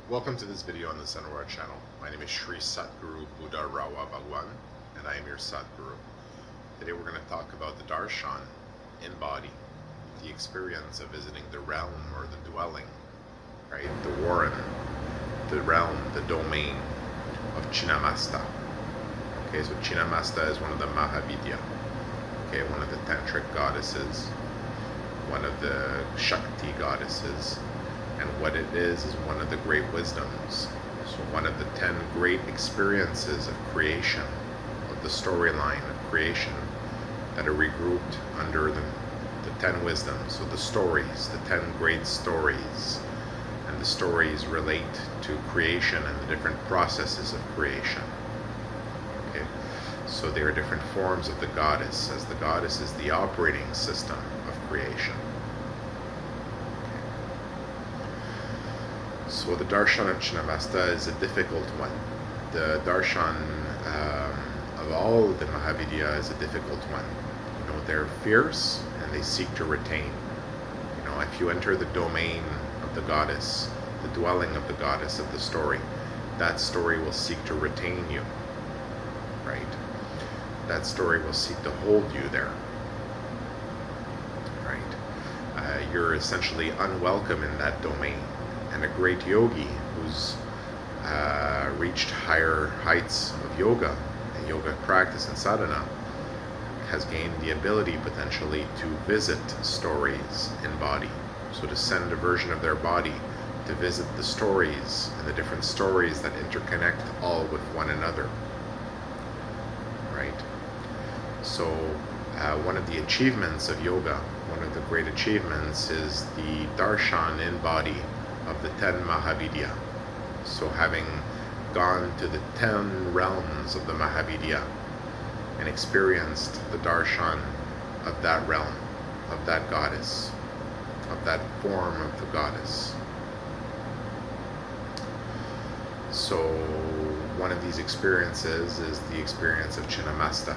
Welcome to this video on the Sanwar channel. My name is Sri Satguru Buddha Rawa Bhagwan, and I am your Satguru. Today we're going to talk about the Darshan in body, the experience of visiting the realm or the dwelling, right? The warren, the realm, the domain of Chhinnamasta. Okay, so Chhinnamasta is one of the Mahavidya, okay, one of the tantric goddesses, one of the Shakti goddesses. And what it is one of the great wisdoms. So one of the 10 great experiences of creation, of the storyline of creation that are regrouped under the 10 wisdoms. So the stories, the 10 great stories. And the stories relate to creation and the different processes of creation. Okay, so there are different forms of the goddess, as the goddess is the operating system of creation. So the Darshan of Chhinnamasta is a difficult one. The Darshan of all the Mahavidya is a difficult one. You know, they're fierce and they seek to retain. You know, if you enter the domain of the goddess, the dwelling of the goddess of the story, that story will seek to retain you, right? That story will seek to hold you there, right? You're essentially unwelcome in that domain. And a great yogi who's reached higher heights of yoga and yoga practice and sadhana has gained the ability potentially to visit stories in body. So to send a version of their body to visit the stories and the different stories that interconnect all with one another. Right? So one of the achievements of yoga, one of the great achievements is the darshan in body of the 10 Mahavidya. So having gone to the 10 realms of the Mahavidya and experienced the darshan of that realm, of that goddess, of that form of the goddess. So one of these experiences is the experience of Chhinnamasta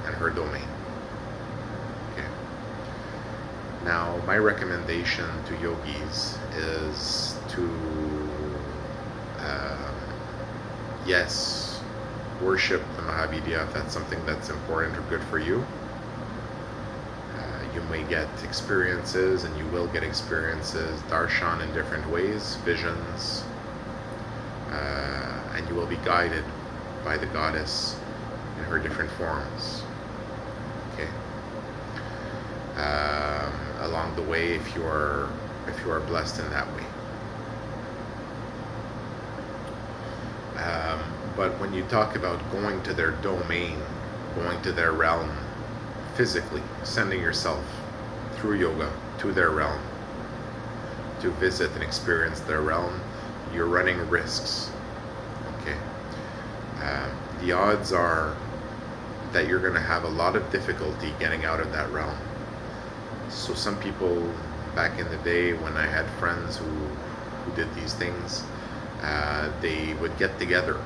and her domain. Now, my recommendation to yogis is to, yes, worship the Mahavidya if that's something that's important or good for you. You may get experiences, and you will get experiences, darshan in different ways, visions, and you will be guided by the goddess in her different forms. Okay. Along the way, if you are blessed in that way. But when you talk about going to their domain, going to their realm, physically sending yourself through yoga to their realm to visit and experience their realm, you're running risks. Okay, the odds are that you're going to have a lot of difficulty getting out of that realm. So some people back in the day, when I had friends who did these things, they would get together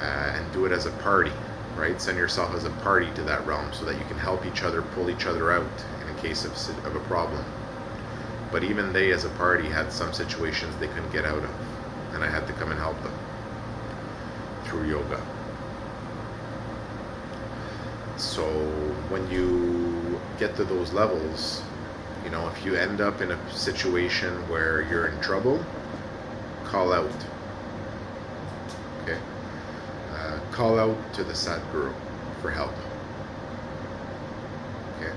and do it as a party, right? Send yourself as a party to that realm so that you can help each other, pull each other out in a case of a problem. But even they as a party had some situations they couldn't get out of, and I had to come and help them through yoga. So when you get to those levels, you know, if you end up in a situation where you're in trouble, call out. Okay? Call out to the Sadguru for help. Okay?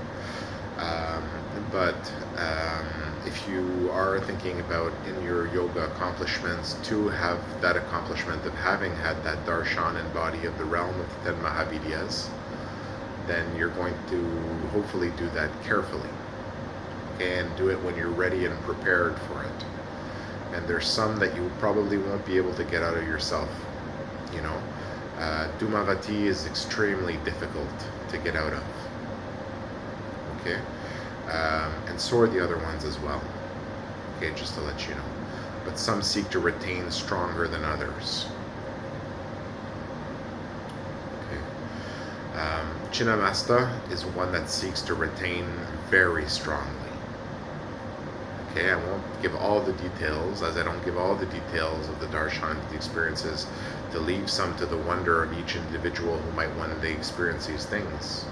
But if you are thinking about in your yoga accomplishments to have that accomplishment of having had that darshan in body of the realm of the 10 Mahavidyas, then you're going to hopefully do that carefully, okay, and do it when you're ready and prepared for it. And there's some that you probably won't be able to get out of yourself. You know, Dhumavati is extremely difficult to get out of. Okay, and so are the other ones as well. Okay, just to let you know. But some seek to retain stronger than others. Chhinnamasta is one that seeks to retain very strongly. Okay, I won't give all the details, as I don't give all the details of the darshan, the experiences, to leave some to the wonder of each individual who might one day experience these things,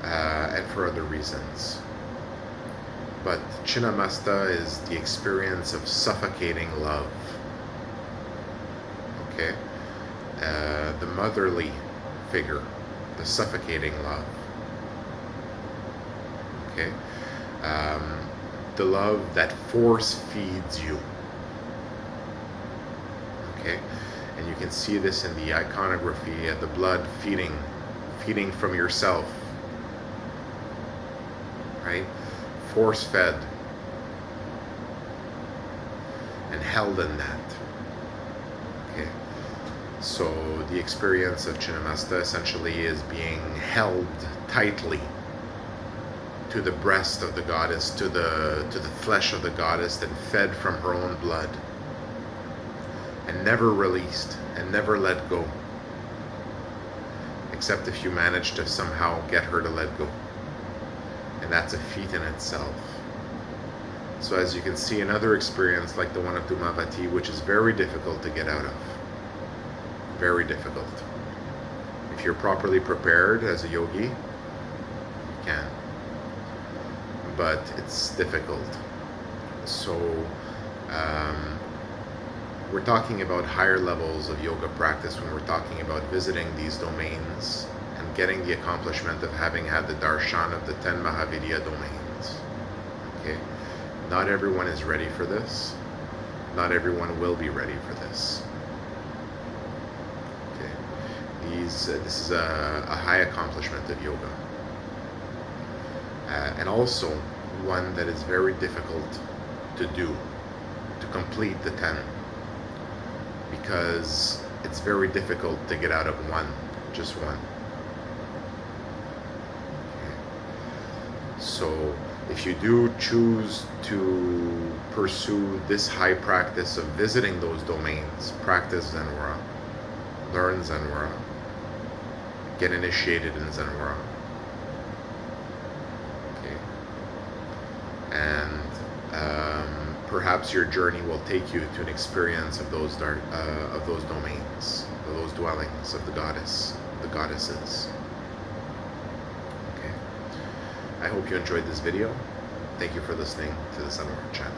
and for other reasons. But Chhinnamasta is the experience of suffocating love. Okay, the motherly figure, the suffocating love. Okay, the love that force feeds you. Okay, and you can see this in the iconography, the blood feeding from yourself, right? Force fed and held in that. Okay, so the experience of Chhinnamasta essentially is being held tightly to the breast of the goddess, to the flesh of the goddess, and fed from her own blood, and never released and never let go, except if you manage to somehow get her to let go, and that's a feat in itself. So as you can see, another experience like the one of Dhumavati, which is very difficult to get out of, very difficult. If you're properly prepared as a yogi, you can, but it's difficult. So we're talking about higher levels of yoga practice when we're talking about visiting these domains and getting the accomplishment of having had the darshan of the 10 Mahavidya domains. Okay, not everyone is ready for this. Not everyone will be ready for this. Okay, this is a high accomplishment of yoga, and also one that is very difficult to do, to complete the 10, because it's very difficult to get out of one, just one. Okay. So if you do choose to pursue this high practice of visiting those domains, practice Zenwara, learn Zenwara, get initiated in Zenwara, okay, and perhaps your journey will take you to an experience of those domains, of those dwellings of the goddesses. Okay. I hope you enjoyed this video. Thank you for listening to the Zenwara channel.